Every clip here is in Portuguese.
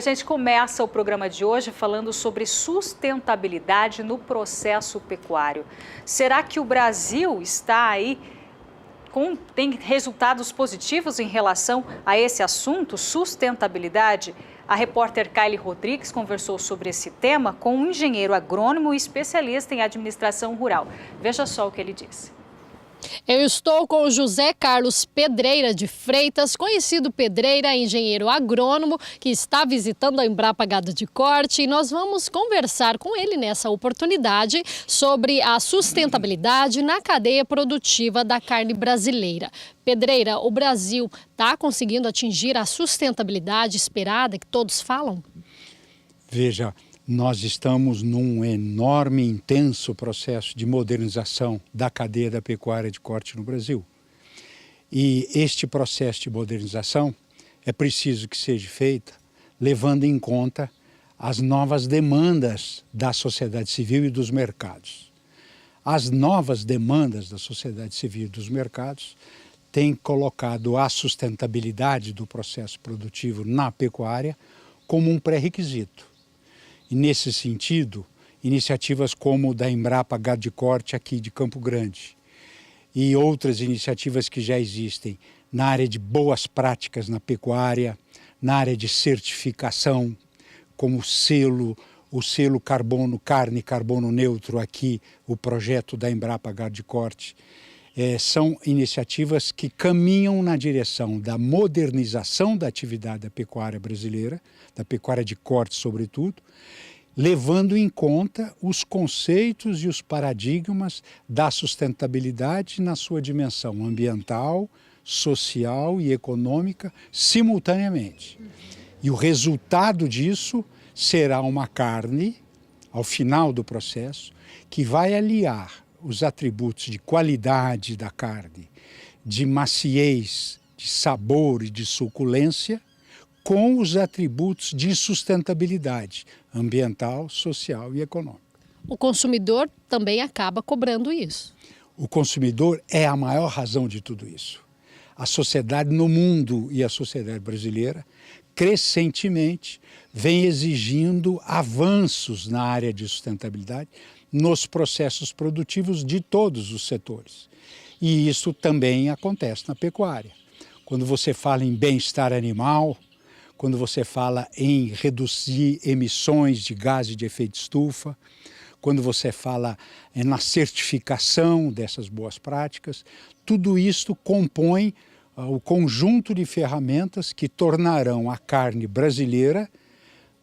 a gente começa o programa de hoje falando sobre sustentabilidade no processo pecuário. Será que o Brasil está aí tem resultados positivos em relação a esse assunto, sustentabilidade? A repórter Kylie Rodrigues conversou sobre esse tema com um engenheiro agrônomo e especialista em administração rural. Veja só o que ele disse. Eu estou com o José Carlos Pedreira de Freitas, conhecido Pedreira, engenheiro agrônomo, que está visitando a Embrapa Gado de Corte, e nós vamos conversar com ele nessa oportunidade sobre a sustentabilidade na cadeia produtiva da carne brasileira. Pedreira, o Brasil está conseguindo atingir a sustentabilidade esperada que todos falam? Veja, nós estamos num enorme, intenso processo de modernização da cadeia da pecuária de corte no Brasil. E este processo de modernização é preciso que seja feito levando em conta as novas demandas da sociedade civil e dos mercados. As novas demandas da sociedade civil e dos mercados têm colocado a sustentabilidade do processo produtivo na pecuária como um pré-requisito. E nesse sentido, iniciativas como da Embrapa Gado de Corte aqui de Campo Grande e outras iniciativas que já existem na área de boas práticas na pecuária, na área de certificação, como o selo carne carbono neutro aqui, o projeto da Embrapa Gado de Corte, são iniciativas que caminham na direção da modernização da atividade da pecuária brasileira, da pecuária de corte sobretudo, levando em conta os conceitos e os paradigmas da sustentabilidade na sua dimensão ambiental, social e econômica simultaneamente. E o resultado disso será uma carne, ao final do processo, que vai aliar os atributos de qualidade da carne, de maciez, de sabor e de suculência, com os atributos de sustentabilidade ambiental, social e econômica. O consumidor também acaba cobrando isso. O consumidor é a maior razão de tudo isso. A sociedade no mundo e a sociedade brasileira, crescentemente, vem exigindo avanços na área de sustentabilidade nos processos produtivos de todos os setores. E isso também acontece na pecuária. Quando você fala em bem-estar animal, quando você fala em reduzir emissões de gases de efeito estufa, quando você fala na certificação dessas boas práticas, tudo isso compõe o conjunto de ferramentas que tornarão a carne brasileira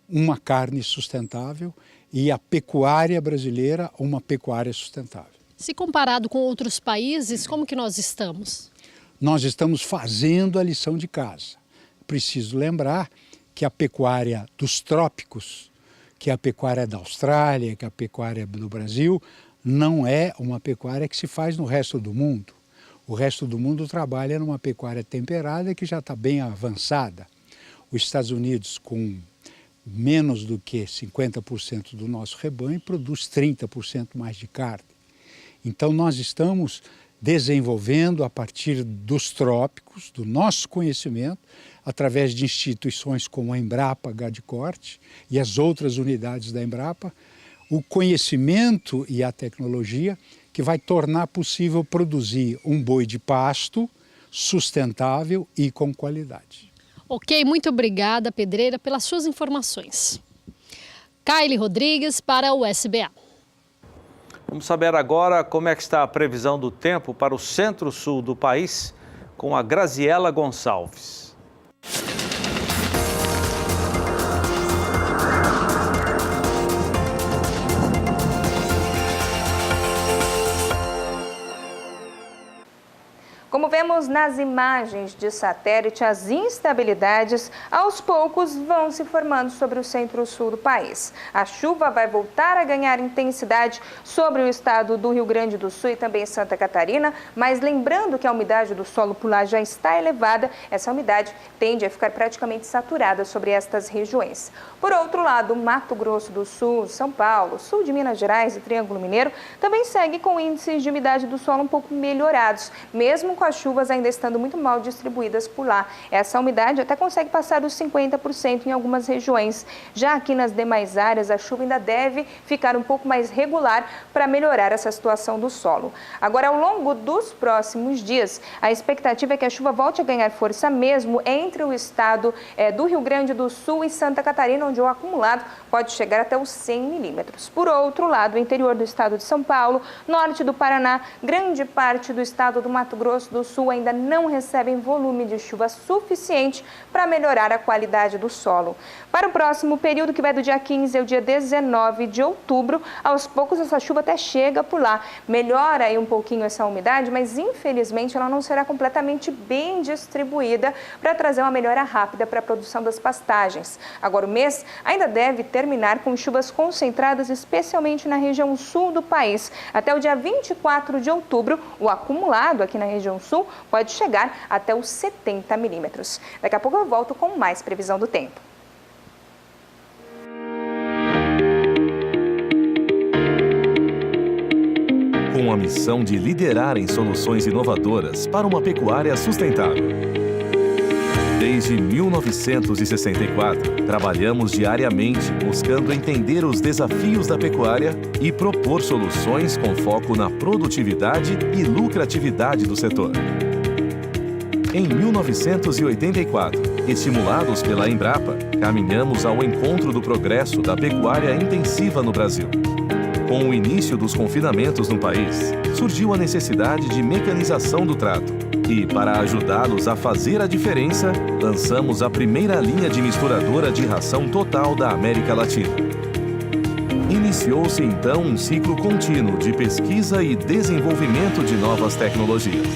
uma carne sustentável e a pecuária brasileira uma pecuária sustentável. Se comparado com outros países, como que nós estamos? Nós estamos fazendo a lição de casa. Preciso lembrar que a pecuária dos trópicos, que a pecuária da Austrália, que a pecuária do Brasil, não é uma pecuária que se faz no resto do mundo. O resto do mundo trabalha numa pecuária temperada que já está bem avançada. Os Estados Unidos, com menos do que 50% do nosso rebanho, produz 30% mais de carne. Então nós estamos desenvolvendo a partir dos trópicos, do nosso conhecimento, através de instituições como a Embrapa Gado de Corte e as outras unidades da Embrapa, o conhecimento e a tecnologia que vai tornar possível produzir um boi de pasto sustentável e com qualidade. Ok, muito obrigada, Pedreira, pelas suas informações. Kylie Rodrigues para o SBA. Vamos saber agora como é que está a previsão do tempo para o centro-sul do país com a Graziela Gonçalves. Como vemos nas imagens de satélite, as instabilidades aos poucos vão se formando sobre o centro-sul do país. A chuva vai voltar a ganhar intensidade sobre o estado do Rio Grande do Sul e também Santa Catarina, mas lembrando que a umidade do solo por lá já está elevada, essa umidade tende a ficar praticamente saturada sobre estas regiões. Por outro lado, Mato Grosso do Sul, São Paulo, sul de Minas Gerais e Triângulo Mineiro também segue com índices de umidade do solo um pouco melhorados, mesmo com a chuva chuvas ainda estando muito mal distribuídas por lá. Essa umidade até consegue passar dos 50% em algumas regiões. Já aqui nas demais áreas, a chuva ainda deve ficar um pouco mais regular para melhorar essa situação do solo. Agora, ao longo dos próximos dias, a expectativa é que a chuva volte a ganhar força mesmo entre o estado do Rio Grande do Sul e Santa Catarina, onde o acumulado pode chegar até os 100 milímetros. Por outro lado, o interior do estado de São Paulo, norte do Paraná, grande parte do estado do Mato Grosso do Sul ainda não recebem volume de chuva suficiente para melhorar a qualidade do solo. Para o próximo período, que vai do dia 15 ao dia 19 de outubro, aos poucos essa chuva até chega por lá. Melhora aí um pouquinho essa umidade, mas infelizmente ela não será completamente bem distribuída para trazer uma melhora rápida para a produção das pastagens. Agora, o mês ainda deve terminar com chuvas concentradas, especialmente na região sul do país. Até o dia 24 de outubro, o acumulado aqui na região sul pode chegar até os 70 milímetros. Daqui a pouco eu volto com mais previsão do tempo. Com a missão de liderar em soluções inovadoras para uma pecuária sustentável. Desde 1964, trabalhamos diariamente buscando entender os desafios da pecuária e propor soluções com foco na produtividade e lucratividade do setor. Em 1984, estimulados pela Embrapa, caminhamos ao encontro do progresso da pecuária intensiva no Brasil. Com o início dos confinamentos no país, surgiu a necessidade de mecanização do trato. E, para ajudá-los a fazer a diferença, lançamos a primeira linha de misturadora de ração total da América Latina. Iniciou-se então um ciclo contínuo de pesquisa e desenvolvimento de novas tecnologias.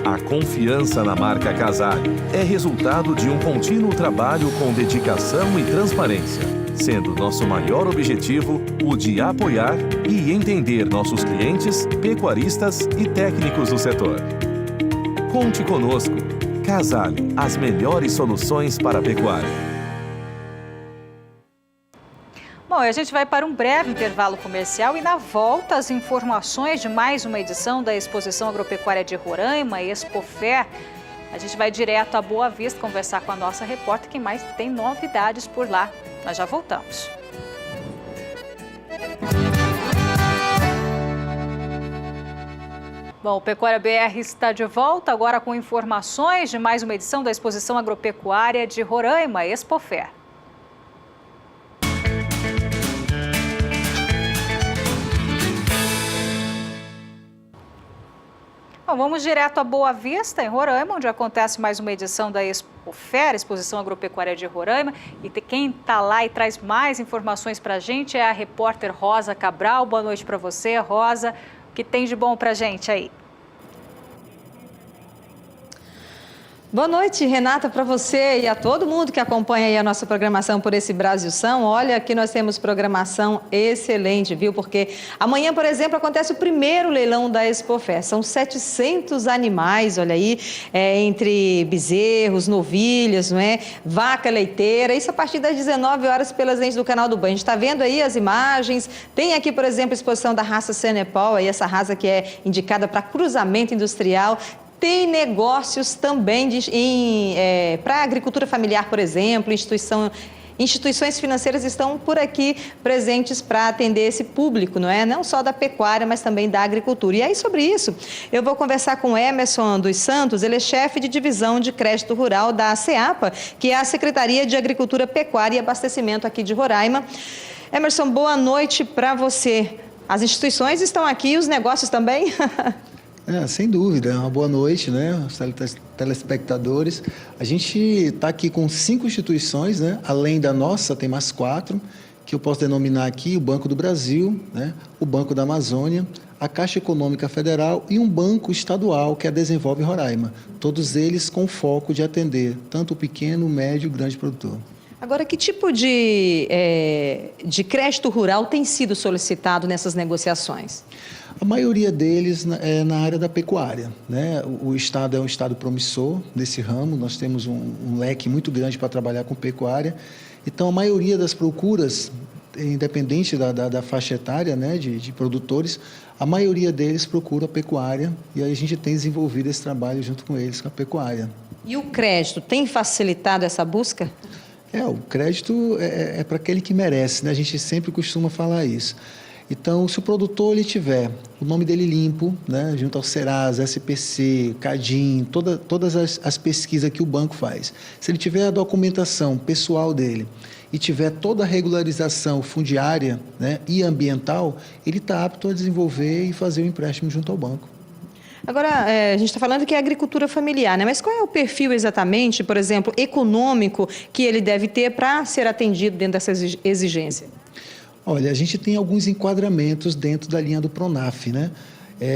A confiança na marca Casale é resultado de um contínuo trabalho com dedicação e transparência, sendo nosso maior objetivo o de apoiar e entender nossos clientes, pecuaristas e técnicos do setor. Conte conosco. Casale, as melhores soluções para a pecuária. Bom, a gente vai para um breve intervalo comercial e na volta as informações de mais uma edição da Exposição Agropecuária de Roraima, Expofer. A gente vai direto a Boa Vista conversar com a nossa repórter, que mais tem novidades por lá. Nós já voltamos. Bom, o Pecuária BR está de volta agora com informações de mais uma edição da Exposição Agropecuária de Roraima, Expofer. Bom, vamos direto a Boa Vista, em Roraima, onde acontece mais uma edição da Expofer, Exposição Agropecuária de Roraima. E quem está lá e traz mais informações para a gente é a repórter Rosa Cabral. Boa noite para você, Rosa. O que tem de bom para a gente aí? Boa noite, Renata, para você e a todo mundo que acompanha aí a nossa programação por esse Brasilzão. Olha, aqui nós temos programação excelente, viu? Porque amanhã, por exemplo, acontece o primeiro leilão da Expofer. São 700 animais, olha aí, entre bezerros, novilhas, não é? Vaca leiteira, isso a partir das 19 horas pelas lentes do Canal do Banho. A gente está vendo aí as imagens, tem aqui, por exemplo, a exposição da raça Senepal, aí essa raça que é indicada para cruzamento industrial. Tem negócios também para a agricultura familiar, por exemplo, instituições financeiras estão por aqui presentes para atender esse público, não é? Não só da pecuária, mas também da agricultura. E aí, sobre isso, eu vou conversar com Emerson dos Santos, ele é chefe de divisão de crédito rural da SEAPA, que é a Secretaria de Agricultura, Pecuária e Abastecimento aqui de Roraima. Emerson, boa noite para você. As instituições estão aqui e os negócios também? Sem dúvida, uma boa noite, né, os telespectadores. A gente está aqui com 5 instituições, né, além da nossa, tem mais 4, que eu posso denominar aqui o Banco do Brasil, né, o Banco da Amazônia, a Caixa Econômica Federal e um banco estadual que é a Desenvolve Roraima. Todos eles com foco de atender tanto o pequeno, o médio e o grande produtor. Agora, que tipo de crédito rural tem sido solicitado nessas negociações? A maioria deles é na área da pecuária, né? O Estado é um Estado promissor nesse ramo, nós temos um leque muito grande para trabalhar com pecuária. Então, a maioria das procuras independente da faixa etária, né, de produtores, a maioria deles procura a pecuária e aí a gente tem desenvolvido esse trabalho junto com eles, com a pecuária. E o crédito tem facilitado essa busca? O crédito é para aquele que merece, né? A gente sempre costuma falar isso. Então, se o produtor ele tiver o nome dele limpo, né, junto ao Serasa, SPC, Cadim, todas as pesquisas que o banco faz, se ele tiver a documentação pessoal dele e tiver toda a regularização fundiária, né, e ambiental, ele está apto a desenvolver e fazer o empréstimo junto ao banco. Agora, a gente está falando que é agricultura familiar, né? Mas qual é o perfil exatamente, por exemplo, econômico, que ele deve ter para ser atendido dentro dessa exigência? Olha, a gente tem alguns enquadramentos dentro da linha do Pronaf, né?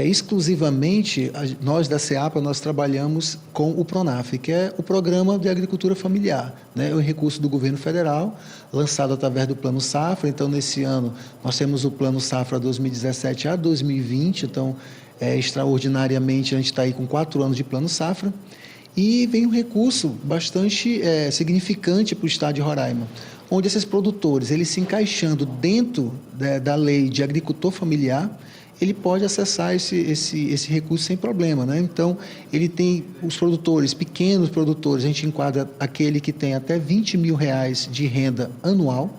Exclusivamente, nós da SEAPA, nós trabalhamos com o Pronaf, que é o Programa de Agricultura Familiar, né? É um recurso do governo federal, lançado através do Plano Safra. Então, nesse ano, nós temos o Plano Safra 2017 a 2020, então, extraordinariamente, a gente está aí com 4 anos de Plano Safra, e vem um recurso bastante significante para o estado de Roraima, onde esses produtores, eles se encaixando dentro da lei de agricultor familiar, ele pode acessar esse recurso sem problema, né? Então, ele tem os produtores, pequenos produtores, a gente enquadra aquele que tem até R$20 mil de renda anual,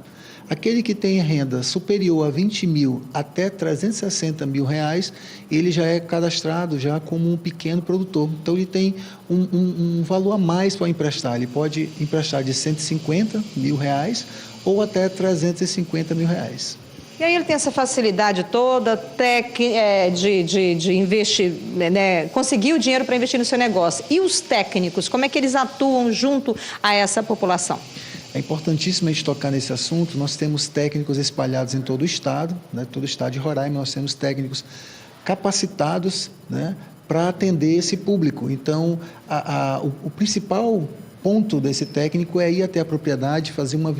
aquele que tem renda superior a 20 mil até 360 mil reais, ele já é cadastrado já como um pequeno produtor. Então, ele tem um valor a mais para emprestar. Ele pode emprestar de 150 mil reais ou até 350 mil reais. E aí ele tem essa facilidade toda de investir, né, conseguir o dinheiro para investir no seu negócio. E os técnicos, como é que eles atuam junto a essa população? É importantíssimo a gente tocar nesse assunto. Nós temos técnicos espalhados em todo o estado, né? Todo o estado de Roraima, nós temos técnicos capacitados, né, para atender esse público. Então, o principal ponto desse técnico é ir até a propriedade, fazer uma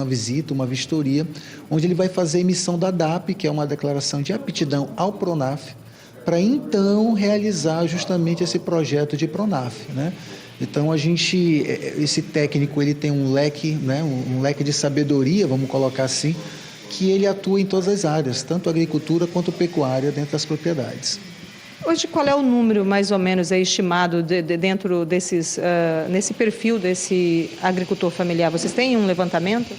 visita, uma vistoria, onde ele vai fazer a emissão da DAP, que é uma declaração de aptidão ao Pronaf, para então realizar justamente esse projeto de Pronaf, né? Então, esse técnico, ele tem um leque, né, um leque de sabedoria, vamos colocar assim, que ele atua em todas as áreas, tanto agricultura quanto pecuária, dentro das propriedades. Hoje, qual é o número, mais ou menos, estimado dentro nesse perfil desse agricultor familiar? Vocês têm um levantamento?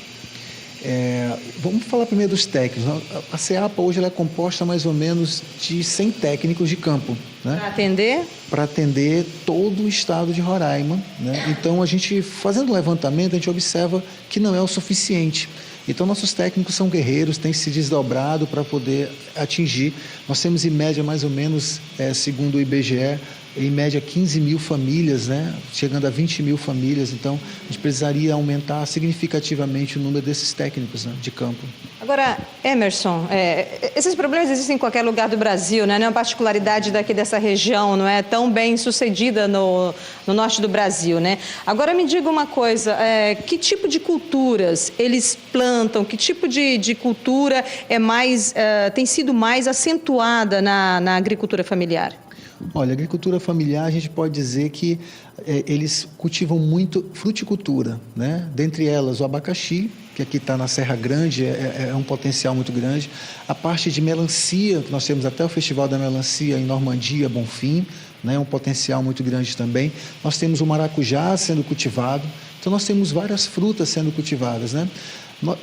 Vamos falar primeiro dos técnicos. A SEAPA hoje ela é composta mais ou menos de 100 técnicos de campo, né? Para atender? Para atender todo o estado de Roraima, né? Então, a gente, fazendo um levantamento, a gente observa que não é o suficiente. Então, nossos técnicos são guerreiros, têm se desdobrado para poder atingir. Nós temos, em média, mais ou menos, segundo o IBGE, em média 15 mil famílias, né? Chegando a 20 mil famílias. Então, a gente precisaria aumentar significativamente o número desses técnicos, né, de campo. Agora, Emerson, esses problemas existem em qualquer lugar do Brasil, né? Não é uma particularidade daqui dessa região, não é tão bem sucedida no norte do Brasil, né? Agora, me diga uma coisa, que tipo de culturas eles plantam, que tipo de cultura tem sido mais acentuada na agricultura familiar? Olha, a agricultura familiar, a gente pode dizer que eles cultivam muito fruticultura, né? Dentre elas o abacaxi, que aqui está na Serra Grande, é um potencial muito grande. A parte de melancia, que nós temos até o Festival da Melancia em Normandia, Bonfim, né? Um potencial muito grande também. Nós temos o maracujá sendo cultivado, então nós temos várias frutas sendo cultivadas, né?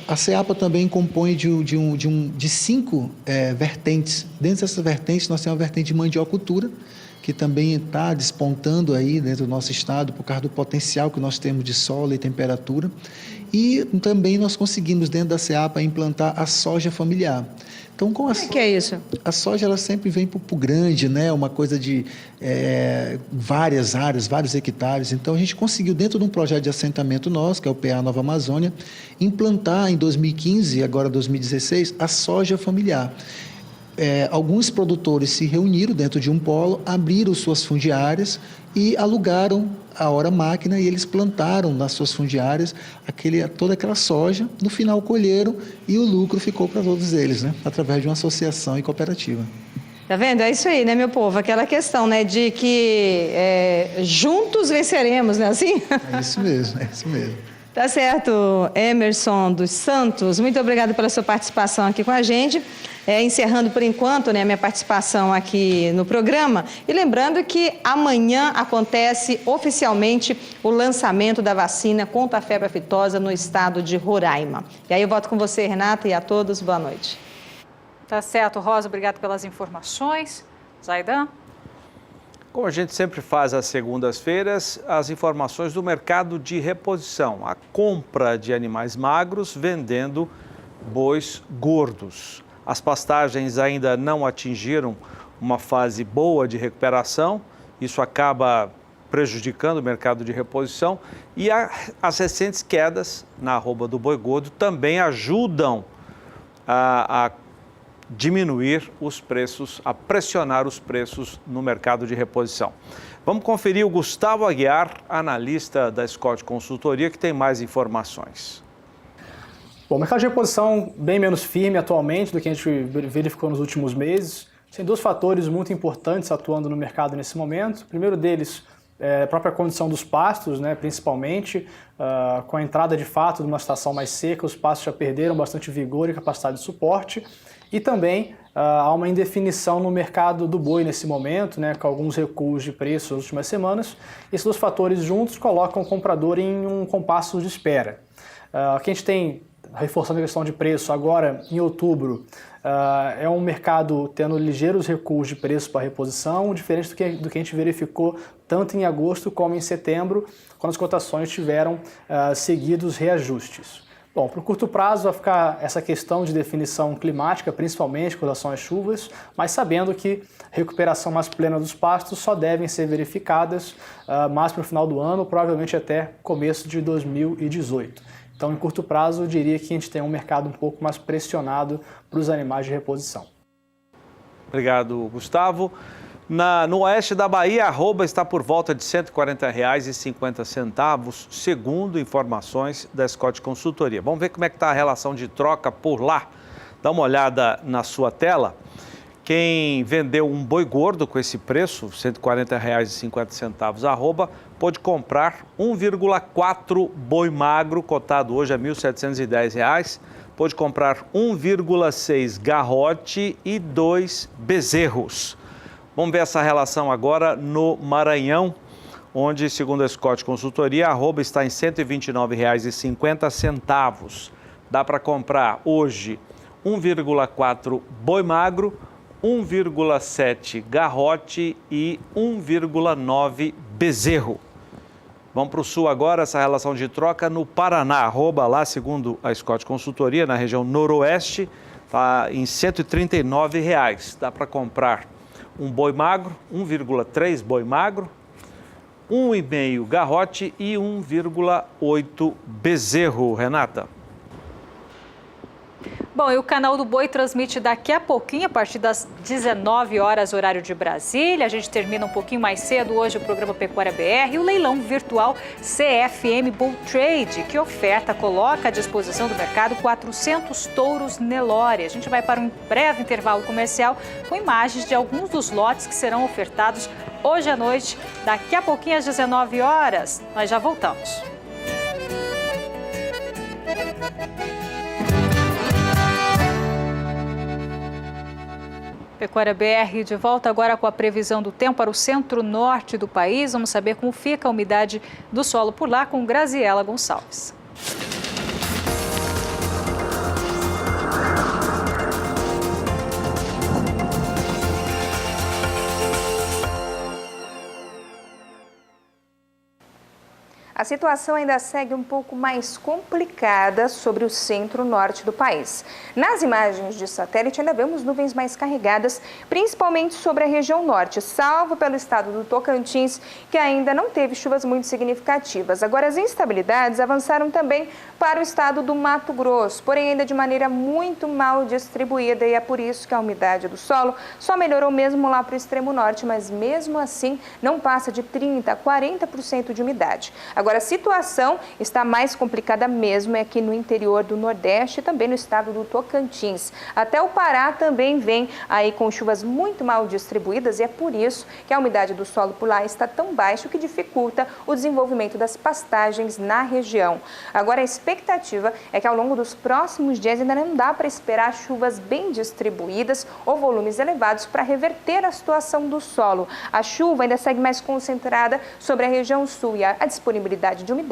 A SEAPA também compõe de 5 vertentes. Dentro dessas vertentes, nós temos a vertente de mandiocultura, que também está despontando aí dentro do nosso estado por causa do potencial que nós temos de solo e temperatura. E também nós conseguimos, dentro da SEAPA, implantar a soja familiar. Então, como é que é isso? A soja, ela sempre vem para o grande, né? Uma coisa de várias áreas, vários hectares. Então, a gente conseguiu, dentro de um projeto de assentamento nosso, que é o PA Nova Amazônia, implantar em 2015 e agora 2016 a soja familiar. Alguns produtores se reuniram dentro de um polo, abriram suas fundiárias e alugaram a hora máquina e eles plantaram nas suas fundiárias toda aquela soja, no final colheram e o lucro ficou para todos eles, né? Através de uma associação e cooperativa. Tá vendo? É isso aí, né, meu povo? Aquela questão, né, de que juntos venceremos, né, assim? É isso mesmo, é isso mesmo. Tá certo, Emerson dos Santos, muito obrigada pela sua participação aqui com a gente. Encerrando por enquanto, né, a minha participação aqui no programa, e lembrando que amanhã acontece oficialmente o lançamento da vacina contra a febre aftosa no estado de Roraima. E aí eu volto com você, Renata, e a todos, boa noite. Tá certo, Rosa, obrigado pelas informações. Zaidan? Como a gente sempre faz às segundas-feiras, as informações do mercado de reposição, a compra de animais magros vendendo bois gordos. As pastagens ainda não atingiram uma fase boa de recuperação, isso acaba prejudicando o mercado de reposição e as recentes quedas na arroba do boi gordo também ajudam a diminuir os preços, a pressionar os preços no mercado de reposição. Vamos conferir o Gustavo Aguiar, analista da Scott Consultoria, que tem mais informações. Bom, o mercado de reposição bem menos firme atualmente do que a gente verificou nos últimos meses. Tem dois fatores muito importantes atuando no mercado nesse momento. O primeiro deles é a própria condição dos pastos, né, principalmente com a entrada de fato de uma estação mais seca, os pastos já perderam bastante vigor e capacidade de suporte. E também há uma indefinição no mercado do boi nesse momento, né, com alguns recuos de preço nas últimas semanas. Esses dois fatores juntos colocam o comprador em um compasso de espera. Aqui a gente tem, reforçando a questão de preço, agora em outubro, é um mercado tendo ligeiros recuos de preço para reposição, diferente do que a gente verificou tanto em agosto como em setembro, quando as cotações tiveram seguidos reajustes. Bom, para o curto prazo vai ficar essa questão de definição climática, principalmente com relação às chuvas, mas sabendo que recuperação mais plena dos pastos só devem ser verificadas mais para o final do ano, provavelmente até começo de 2018. Então, em curto prazo, eu diria que a gente tem um mercado um pouco mais pressionado para os animais de reposição. Obrigado, Gustavo. No oeste da Bahia, a arroba está por volta de R$ 140,50, segundo informações da Scott Consultoria. Vamos ver como é que está a relação de troca por lá. Dá uma olhada na sua tela. Quem vendeu um boi gordo com esse preço, R$ 140,50 arroba, pode comprar 1,4 boi magro, cotado hoje a R$ 1.710. Pode comprar 1,6 garrote e 2 bezerros. Vamos ver essa relação agora no Maranhão, onde, segundo a Scott Consultoria, a arroba está em R$ 129,50. Dá para comprar hoje 1,4 boi magro, 1,7 garrote e 1,9 bezerro. Vamos para o sul agora, essa relação de troca no Paraná. Arroba lá, segundo a Scott Consultoria, na região noroeste, está em R$ 139. Dá para comprar um boi magro, 1,3 boi magro, 1,5 garrote e 1,8 bezerro. Renata. Bom, e o Canal do Boi transmite daqui a pouquinho, a partir das 19 horas, horário de Brasília. A gente termina um pouquinho mais cedo hoje o programa Pecuária BR, o leilão virtual CFM Bull Trade, que coloca à disposição do mercado 400 touros Nelore. A gente vai para um breve intervalo comercial com imagens de alguns dos lotes que serão ofertados hoje à noite, daqui a pouquinho às 19 horas. Nós já voltamos. Pecuária BR de volta agora com a previsão do tempo para o centro-norte do país. Vamos saber como fica a umidade do solo por lá com Graziela Gonçalves. A situação ainda segue um pouco mais complicada sobre o centro-norte do país. Nas imagens de satélite ainda vemos nuvens mais carregadas, principalmente sobre a região norte, salvo pelo estado do Tocantins, que ainda não teve chuvas muito significativas. Agora, as instabilidades avançaram também para o estado do Mato Grosso, porém ainda de maneira muito mal distribuída, e é por isso que a umidade do solo só melhorou mesmo lá para o extremo norte, mas mesmo assim não passa de 30% a 40% de umidade. Agora, a situação está mais complicada mesmo aqui no interior do Nordeste e também no estado do Tocantins. Até o Pará também vem aí com chuvas muito mal distribuídas e é por isso que a umidade do solo por lá está tão baixa, o que dificulta o desenvolvimento das pastagens na região. Agora, a expectativa é que ao longo dos próximos dias ainda não dá para esperar chuvas bem distribuídas ou volumes elevados para reverter a situação do solo. A chuva ainda segue mais concentrada sobre a região sul e a disponibilidade de umidade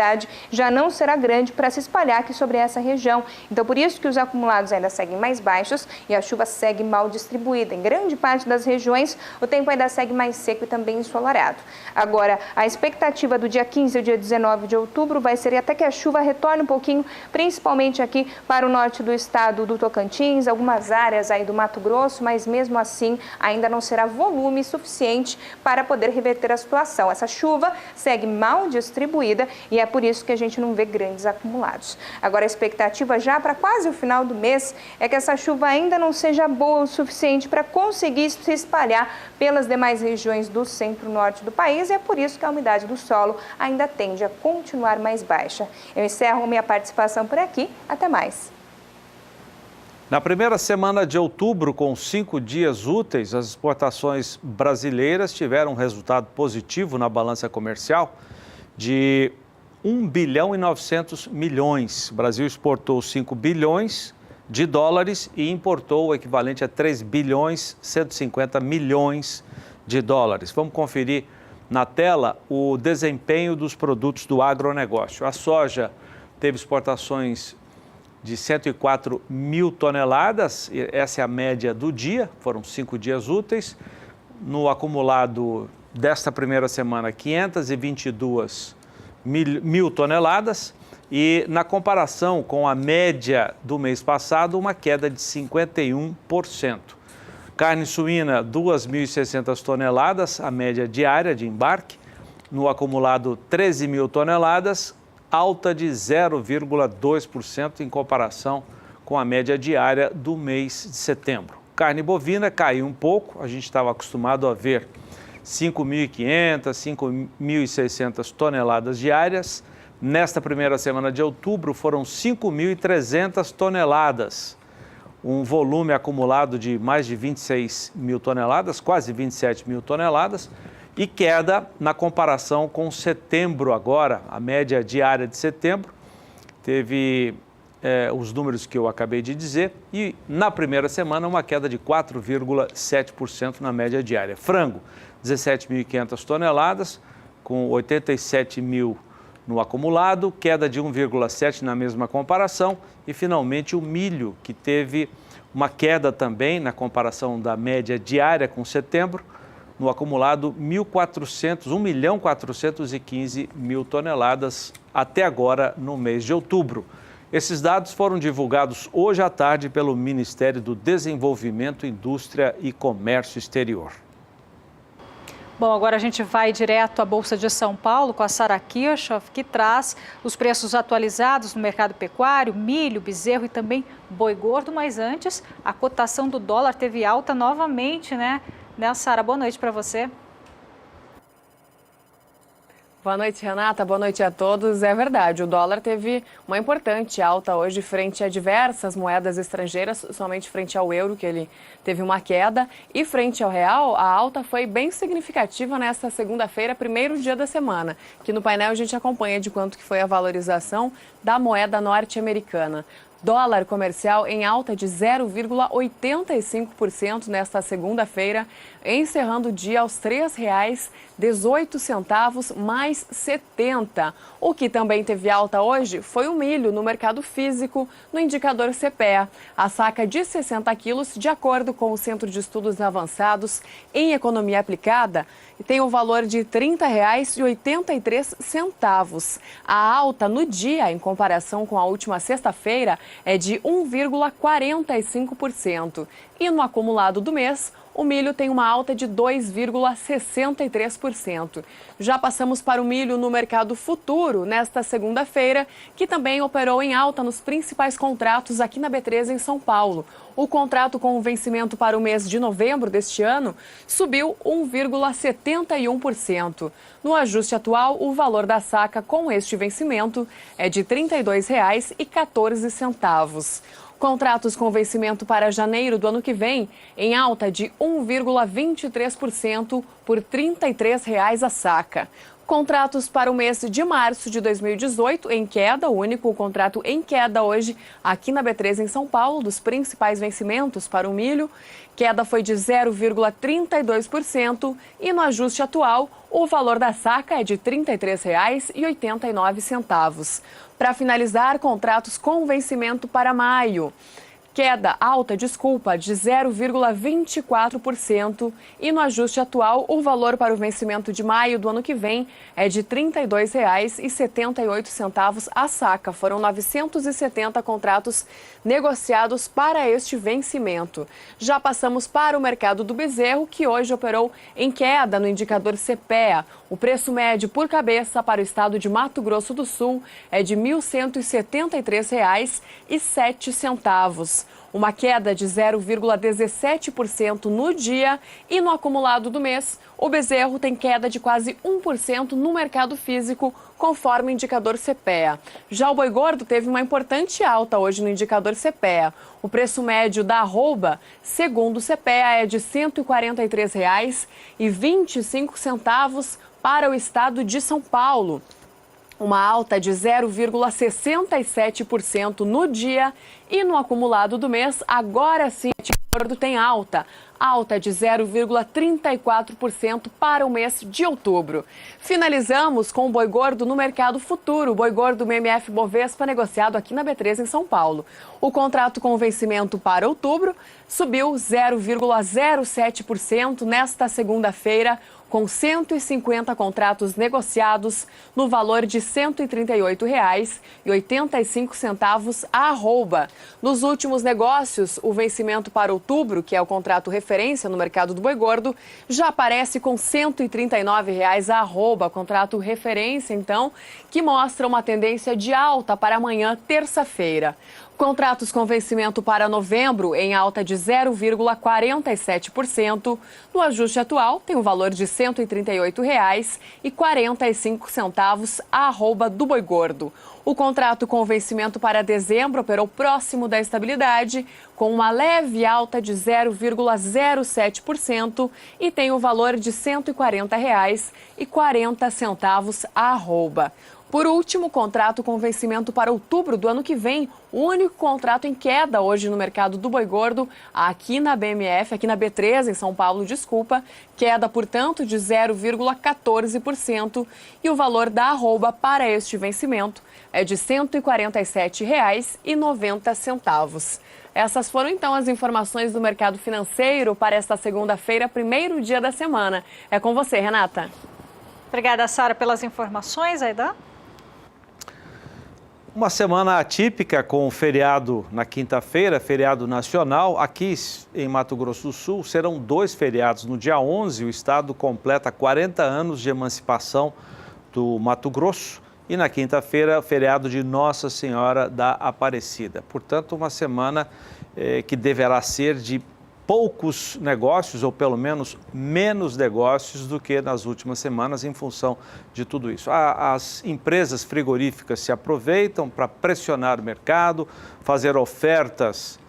já não será grande para se espalhar aqui sobre essa região. Então, por isso que os acumulados ainda seguem mais baixos e a chuva segue mal distribuída. Em grande parte das regiões, o tempo ainda segue mais seco e também ensolarado. Agora, a expectativa do dia 15 ao dia 19 de outubro vai ser até que a chuva retorne um pouquinho, principalmente aqui para o norte do estado do Tocantins, algumas áreas aí do Mato Grosso, mas mesmo assim ainda não será volume suficiente para poder reverter a situação. Essa chuva segue mal distribuída e é por isso que a gente não vê grandes acumulados. Agora, a expectativa já para quase o final do mês é que essa chuva ainda não seja boa o suficiente para conseguir se espalhar pelas demais regiões do centro-norte do país e é por isso que a umidade do solo ainda tende a continuar mais baixa. Eu encerro minha participação por aqui. Até mais. Na primeira semana de outubro, com 5 dias úteis, as exportações brasileiras tiveram um resultado positivo na balança comercial de 1 bilhão e 900 milhões. O Brasil exportou 5 bilhões de dólares e importou o equivalente a 3 bilhões 150 milhões de dólares. Vamos conferir na tela o desempenho dos produtos do agronegócio. A soja teve exportações de 104 mil toneladas, essa é a média do dia, foram 5 dias úteis. No acumulado desta primeira semana, 522 mil toneladas e na comparação com a média do mês passado, uma queda de 51%. Carne suína, 2.600 toneladas, a média diária de embarque. No acumulado, 13 mil toneladas, alta de 0,2% em comparação com a média diária do mês de setembro. Carne bovina caiu um pouco, a gente estava acostumado a ver 5.500, 5.600 toneladas diárias. Nesta primeira semana de outubro foram 5.300 toneladas, um volume acumulado de mais de 26 mil toneladas, quase 27 mil toneladas, e queda na comparação com setembro agora, a média diária de setembro, teve os números que eu acabei de dizer, e na primeira semana uma queda de 4,7% na média diária. Frango, 17.500 toneladas, com 87 mil no acumulado, queda de 1,7% na mesma comparação, e finalmente o milho, que teve uma queda também na comparação da média diária com setembro, no acumulado 1.415.000 toneladas até agora no mês de outubro. Esses dados foram divulgados hoje à tarde pelo Ministério do Desenvolvimento, Indústria e Comércio Exterior. Bom, agora a gente vai direto à Bolsa de São Paulo com a Sara Kirchhoff, que traz os preços atualizados no mercado pecuário, milho, bezerro e também boi gordo. Mas antes, a cotação do dólar teve alta novamente, né, Sara? Boa noite para você. Boa noite, Renata. Boa noite a todos. É verdade, o dólar teve uma importante alta hoje frente a diversas moedas estrangeiras, somente frente ao euro, que ele teve uma queda, e frente ao real, a alta foi bem significativa nesta segunda-feira, primeiro dia da semana, que no painel a gente acompanha de quanto que foi a valorização da moeda norte-americana. Dólar comercial em alta de 0,85% nesta segunda-feira, encerrando o dia aos R$ 3,18 mais 70. O que também teve alta hoje foi o milho no mercado físico, no indicador CPEA. A saca de 60 quilos, de acordo com o Centro de Estudos Avançados em Economia Aplicada, tem o valor de R$ 30,83. A alta no dia, em comparação com a última sexta-feira, é de 1,45%. E no acumulado do mês, o milho tem uma alta de 2,63%. Já passamos para o milho no mercado futuro nesta segunda-feira, que também operou em alta nos principais contratos aqui na B3 em São Paulo. O contrato com vencimento para o mês de novembro deste ano subiu 1,71%. No ajuste atual, o valor da saca com este vencimento é de R$ 32,14. Contratos com vencimento para janeiro do ano que vem, em alta de 1,23% por R$ 33,00 a saca. Contratos para o mês de março de 2018 em queda, o único contrato em queda hoje aqui na B3 em São Paulo, dos principais vencimentos para o milho. Queda foi de 0,32% e no ajuste atual o valor da saca é de R$ 33,89. Para finalizar, contratos com vencimento para maio. Alta de 0,24% e no ajuste atual o valor para o vencimento de maio do ano que vem é de R$ 32,78 a saca. Foram 970 contratos negociados para este vencimento. Já passamos para o mercado do bezerro, que hoje operou em queda no indicador CPEA. O preço médio por cabeça para o estado de Mato Grosso do Sul é de R$ 1.173,07. Uma queda de 0,17% no dia e no acumulado do mês, o bezerro tem queda de quase 1% no mercado físico, conforme o indicador CPEA. Já o boi gordo teve uma importante alta hoje no indicador CPEA. O preço médio da arroba, segundo o CPEA, é de R$ 143,25 para o estado de São Paulo. Uma alta de 0,67% no dia e no acumulado do mês, agora sim, o gordo tem alta de 0,34% para o mês de outubro. Finalizamos com o boi gordo no mercado futuro, o boi gordo MMF Bovespa negociado aqui na B3 em São Paulo. O contrato com vencimento para outubro subiu 0,07% nesta segunda-feira, com 150 contratos negociados no valor de R$ 138,85 a arroba. Nos últimos negócios, o vencimento para outubro, que é o contrato referência no mercado do boi gordo, já aparece com R$ 139,00 a arroba, contrato referência, então, que mostra uma tendência de alta para amanhã, terça-feira. Contratos com vencimento para novembro em alta de 0,47%. No ajuste atual, tem o valor de R$ 138,45 a arroba do boi gordo. O contrato com vencimento para dezembro operou próximo da estabilidade, com uma leve alta de 0,07% e tem o valor de R$ 140,40 a arroba. Por último, contrato com vencimento para outubro do ano que vem, o único contrato em queda hoje no mercado do boi gordo, aqui na BMF, aqui na B3, em São Paulo, queda, portanto, de 0,14% e o valor da arroba para este vencimento é de R$ 147,90. Essas foram, então, as informações do mercado financeiro para esta segunda-feira, primeiro dia da semana. É com você, Renata. Obrigada, Sara, pelas informações. Aidan? Uma semana atípica com o feriado na quinta-feira, feriado nacional. Aqui em Mato Grosso do Sul serão 2 feriados. No dia 11, o estado completa 40 anos de emancipação do Mato Grosso. E na quinta-feira, feriado de Nossa Senhora da Aparecida. Portanto, uma semana que deverá ser de poucos negócios, ou pelo menos menos negócios do que nas últimas semanas em função de tudo isso. As empresas frigoríficas se aproveitam para pressionar o mercado, fazer ofertas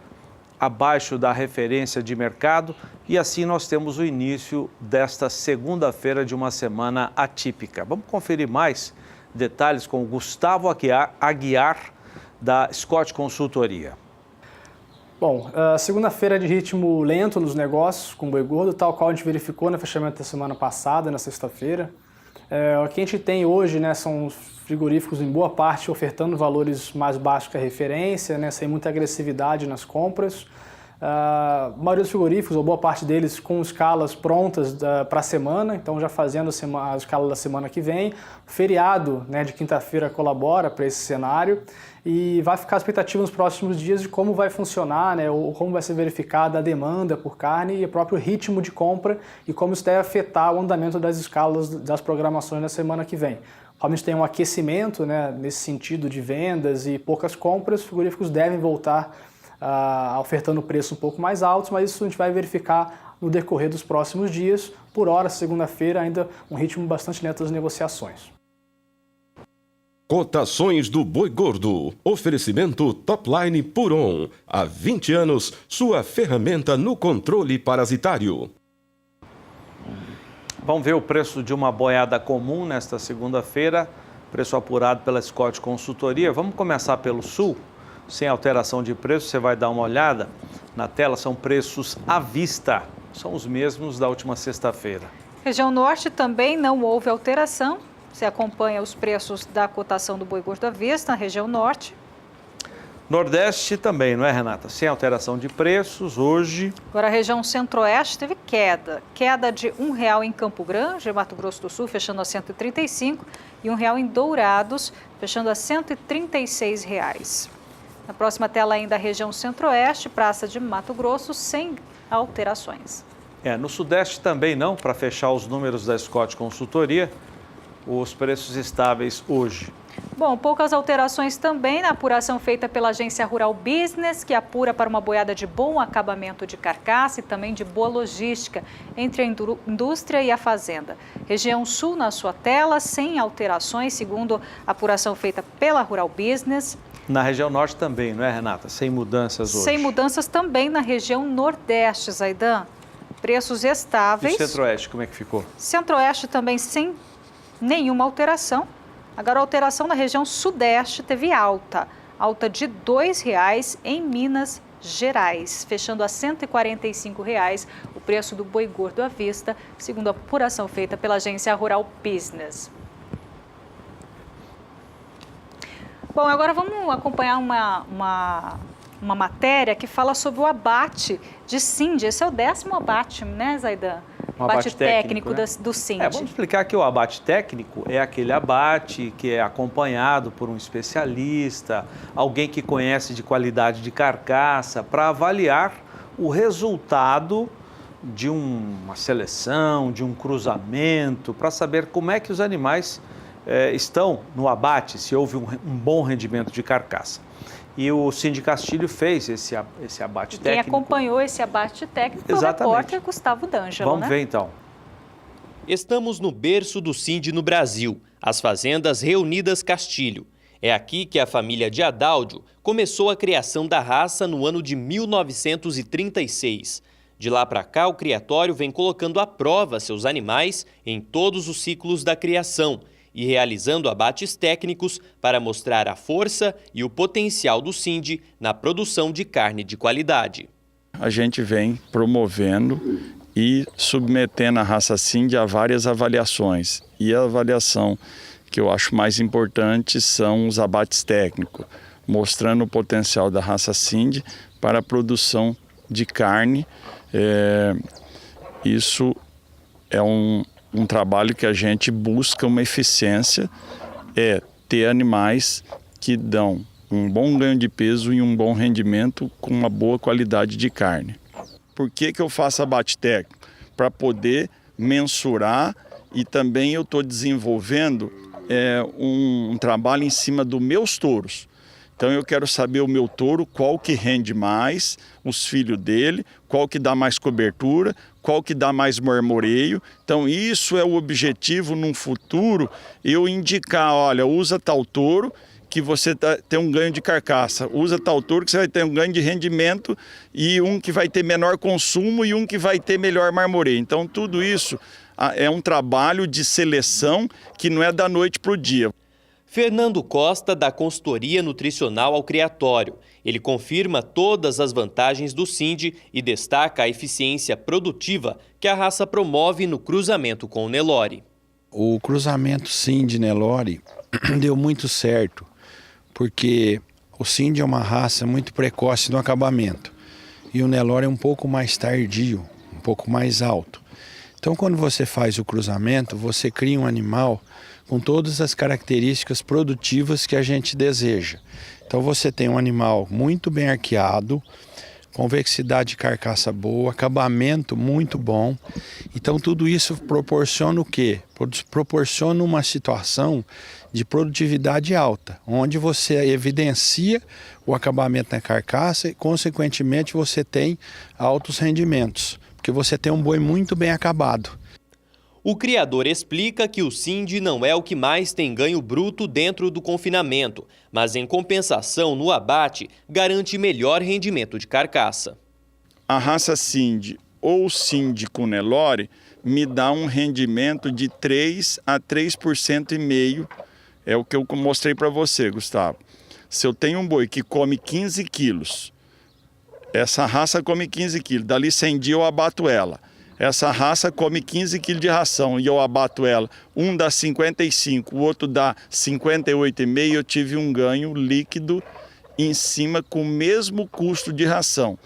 abaixo da referência de mercado e assim nós temos o início desta segunda-feira de uma semana atípica. Vamos conferir mais detalhes com o Gustavo Aguiar, da Scott Consultoria. Bom, segunda-feira de ritmo lento nos negócios com boi gordo, tal qual a gente verificou no fechamento da semana passada, na sexta-feira. O que a gente tem hoje, né, são os frigoríficos em boa parte ofertando valores mais baixos que a referência, né, sem muita agressividade nas compras. A maioria dos frigoríficos, ou boa parte deles, com escalas prontas para a semana, então já fazendo a escala da semana que vem. O feriado, né, de quinta-feira colabora para esse cenário. e vai ficar a expectativa nos próximos dias de como vai funcionar, né, ou como vai ser verificada a demanda por carne e o próprio ritmo de compra e como isso deve afetar o andamento das escalas das programações na semana que vem. Realmente tem um aquecimento, né, nesse sentido de vendas e poucas compras, os frigoríficos devem voltar ofertando preços um pouco mais altos, mas isso a gente vai verificar no decorrer dos próximos dias. Por hora, segunda-feira, ainda um ritmo bastante lento das negociações. Cotações do boi gordo. Oferecimento Topline Puron. Há 20 anos, sua ferramenta no controle parasitário. Vamos ver o preço de uma boiada comum nesta segunda-feira. Preço apurado pela Scott Consultoria. Vamos começar pelo sul. Sem alteração de preço, você vai dar uma olhada. Na tela são preços à vista. São os mesmos da última sexta-feira. Região norte também não houve alteração. Você acompanha os preços da cotação do boi gordo à vista na região norte. Nordeste também, não é, Renata? Sem alteração de preços hoje. Agora a região centro-oeste teve queda. Queda de R$1 em Campo Grande, Mato Grosso do Sul, fechando a R$135, e R$1 em Dourados, fechando a R$136. Na próxima tela ainda a região centro-oeste, Praça de Mato Grosso, sem alterações. No sudeste também não, para fechar os números da Scott Consultoria. Os preços estáveis hoje. Bom, poucas alterações também na apuração feita pela agência Rural Business, que apura para uma boiada de bom acabamento de carcaça e também de boa logística entre a indústria e a fazenda. Região Sul na sua tela, sem alterações, segundo a apuração feita pela Rural Business. Na região norte também, não é, Renata? Sem mudanças hoje. Sem mudanças também na região nordeste, Zaidan. Preços estáveis. E centro-oeste, como é que ficou? Centro-oeste também sem nenhuma alteração. Agora a alteração na região sudeste teve alta de R$2 em Minas Gerais, fechando a R$145 o preço do boi gordo à vista, segundo a apuração feita pela agência Rural Business. Bom, agora vamos acompanhar uma matéria que fala sobre o abate de Sind. Esse é o 10º abate, né, Zaidan? Um abate técnico, né? do Sind. Vamos explicar que o abate técnico é aquele abate que é acompanhado por um especialista, alguém que conhece de qualidade de carcaça, para avaliar o resultado de uma seleção, de um cruzamento, para saber como é que os animais estão no abate, se houve um bom rendimento de carcaça. E o Sind Castilho fez esse abate técnico. Quem acompanhou esse abate técnico foi o repórter Gustavo D'Angelo. Vamos ver então. Estamos no berço do Sind no Brasil, as Fazendas Reunidas Castilho. É aqui que a família de Adáldio começou a criação da raça no ano de 1936. De lá para cá, o criatório vem colocando à prova seus animais em todos os ciclos da criação e realizando abates técnicos para mostrar a força e o potencial do Sind na produção de carne de qualidade. A gente vem promovendo e submetendo a raça Sind a várias avaliações. E a avaliação que eu acho mais importante são os abates técnicos, mostrando o potencial da raça Sind para a produção de carne. Isso é um trabalho que a gente busca uma eficiência, ter animais que dão um bom ganho de peso e um bom rendimento com uma boa qualidade de carne. Por que eu faço abate técnico? Para poder mensurar, e também eu estou desenvolvendo um trabalho em cima dos meus touros. Então eu quero saber o meu touro, qual que rende mais, os filhos dele, qual que dá mais cobertura, qual que dá mais marmoreio. Então isso é o objetivo num futuro, eu indicar, olha, usa tal touro que você tem um ganho de carcaça, usa tal touro que você vai ter um ganho de rendimento, e um que vai ter menor consumo e um que vai ter melhor marmoreio. Então tudo isso é um trabalho de seleção que não é da noite para o dia. Fernando Costa, da consultoria nutricional ao criatório. Ele confirma todas as vantagens do Sind e destaca a eficiência produtiva que a raça promove no cruzamento com o Nelore. O cruzamento Sind-Nelore deu muito certo, porque o Sind é uma raça muito precoce no acabamento e o Nelore é um pouco mais tardio, um pouco mais alto. Então, quando você faz o cruzamento, você cria um animal com todas as características produtivas que a gente deseja. Então, você tem um animal muito bem arqueado, convexidade de carcaça boa, acabamento muito bom. Então, tudo isso proporciona o quê? Proporciona uma situação de produtividade alta, onde você evidencia o acabamento na carcaça e, consequentemente, você tem altos rendimentos, porque você tem um boi muito bem acabado. O criador explica que o Sind não é o que mais tem ganho bruto dentro do confinamento, mas em compensação no abate garante melhor rendimento de carcaça. A raça Sind ou Sind com Nelore me dá um rendimento de 3 a 3,5%. É o que eu mostrei para você, Gustavo. Se eu tenho um boi que come 15 quilos, essa raça come 15 quilos, dali 100 dias eu abato ela. Essa raça come 15 quilos de ração e eu abato ela. Um dá 55, o outro dá 58,5. Eu tive um ganho líquido em cima com o mesmo custo de ração.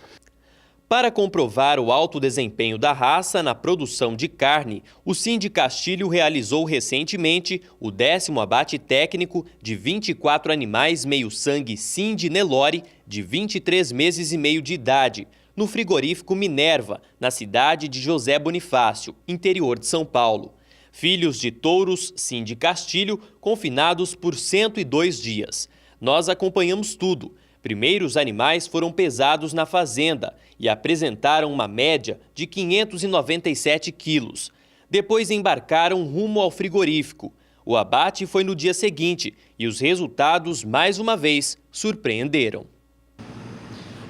Para comprovar o alto desempenho da raça na produção de carne, o Sind Castilho realizou recentemente o 10º abate técnico de 24 animais meio-sangue Sind Nelore de 23 meses e meio de idade, no frigorífico Minerva, na cidade de José Bonifácio, interior de São Paulo. Filhos de touros Sind Castilho, confinados por 102 dias. Nós acompanhamos tudo. Primeiro, os animais foram pesados na fazenda e apresentaram uma média de 597 quilos. Depois embarcaram rumo ao frigorífico. O abate foi no dia seguinte e os resultados, mais uma vez, surpreenderam.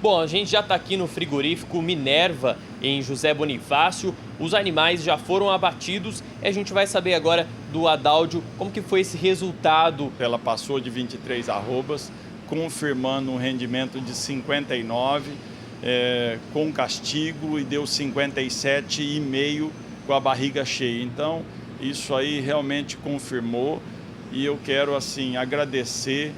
Bom, a gente já está aqui no frigorífico Minerva, em José Bonifácio. Os animais já foram abatidos e a gente vai saber agora do Adáudio como que foi esse resultado. Ela passou de 23 arrobas, confirmando um rendimento de 59, com castigo, e deu 57,5 com a barriga cheia. Então, isso aí realmente confirmou, e eu quero assim agradecer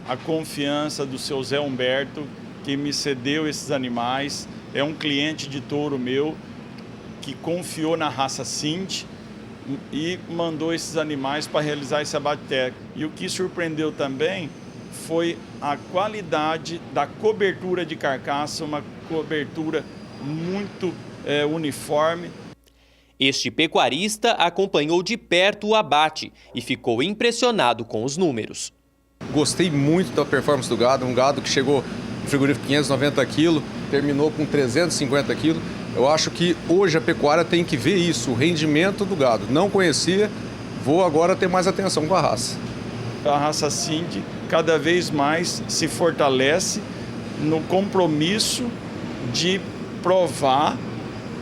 a confiança do seu Zé Humberto, que me cedeu esses animais. É um cliente de touro meu que confiou na raça Sind e mandou esses animais para realizar esse abate técnico. E o que surpreendeu também foi a qualidade da cobertura de carcaça, uma cobertura muito uniforme. Este pecuarista acompanhou de perto o abate e ficou impressionado com os números. Gostei muito da performance do gado, um gado que chegou no frigorífico 590 quilos, terminou com 350 quilos. Eu acho que hoje a pecuária tem que ver isso, o rendimento do gado. Não conhecia, vou agora ter mais atenção com a raça. A raça Sind cada vez mais se fortalece no compromisso de provar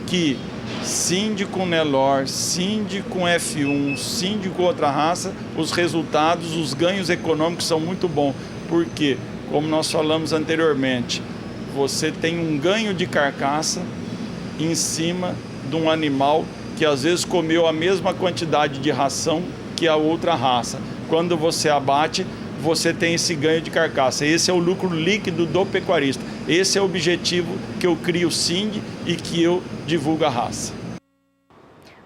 que Sind com Nelore, Sind com F1, Sind com outra raça, os resultados, os ganhos econômicos são muito bons. Porque, como nós falamos anteriormente, você tem um ganho de carcaça em cima de um animal que às vezes comeu a mesma quantidade de ração que a outra raça. Quando você abate, você tem esse ganho de carcaça. Esse é o lucro líquido do pecuarista. Esse é o objetivo que eu crio o Sind e que eu divulgo a raça.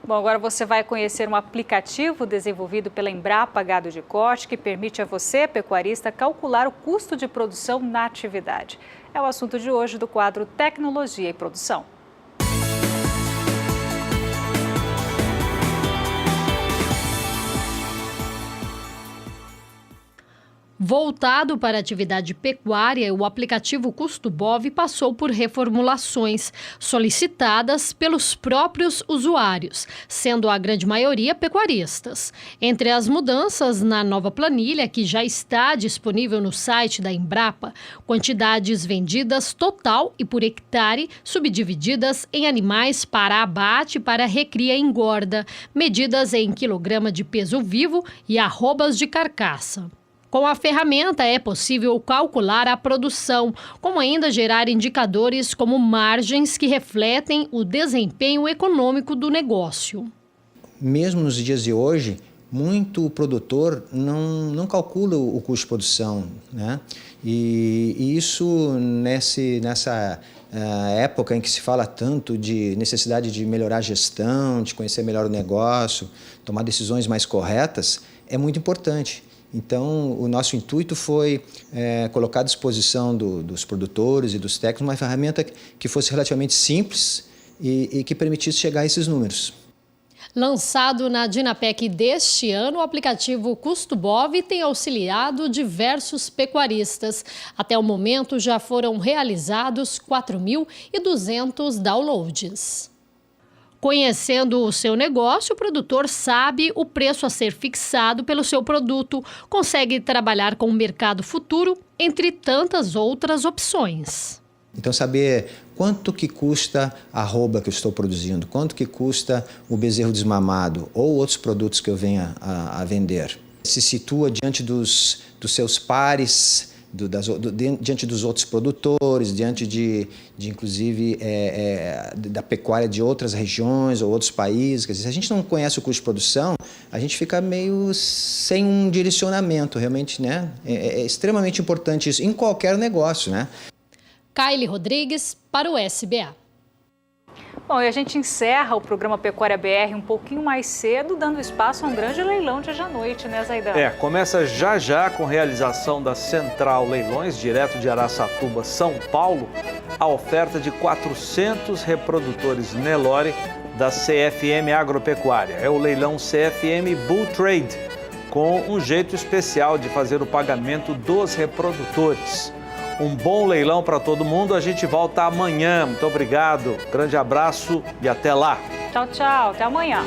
Bom, agora você vai conhecer um aplicativo desenvolvido pela Embrapa Gado de Corte que permite a você, pecuarista, calcular o custo de produção na atividade. É o assunto de hoje do quadro Tecnologia e Produção. Voltado para a atividade pecuária, o aplicativo CustoBov passou por reformulações solicitadas pelos próprios usuários, sendo a grande maioria pecuaristas. Entre as mudanças na nova planilha, que já está disponível no site da Embrapa, quantidades vendidas total e por hectare, subdivididas em animais para abate, para recria e engorda, medidas em quilograma de peso vivo e arrobas de carcaça. Com a ferramenta é possível calcular a produção, como ainda gerar indicadores como margens que refletem o desempenho econômico do negócio. Mesmo nos dias de hoje, muito produtor não calcula o custo de produção, né? E isso nessa época em que se fala tanto de necessidade de melhorar a gestão, de conhecer melhor o negócio, tomar decisões mais corretas, é muito importante. Então, o nosso intuito foi colocar à disposição dos produtores e dos técnicos uma ferramenta que fosse relativamente simples e que permitisse chegar a esses números. Lançado na Dinapec deste ano, o aplicativo CustoBov tem auxiliado diversos pecuaristas. Até o momento, já foram realizados 4.200 downloads. Conhecendo o seu negócio, o produtor sabe o preço a ser fixado pelo seu produto, consegue trabalhar com o mercado futuro, entre tantas outras opções. Então, saber quanto que custa a arroba que eu estou produzindo, quanto que custa o bezerro desmamado ou outros produtos que eu venha a vender. Se situa diante dos seus pares, diante dos outros produtores, diante inclusive, da pecuária de outras regiões ou outros países. Quer dizer, se a gente não conhece o custo de produção, a gente fica meio sem um direcionamento, realmente, né? É extremamente importante isso em qualquer negócio, né? Kylie Rodrigues para o SBA. Bom, e a gente encerra o programa Pecuária BR um pouquinho mais cedo, dando espaço a um grande leilão de hoje à noite, né, Zaidan? Começa já com realização da Central Leilões, direto de Araçatuba, São Paulo, a oferta de 400 reprodutores Nelore da CFM Agropecuária. É o leilão CFM Bull Trade, com um jeito especial de fazer o pagamento dos reprodutores. Um bom leilão para todo mundo. A gente volta amanhã. Muito obrigado. Grande abraço e até lá. Tchau, tchau. Até amanhã.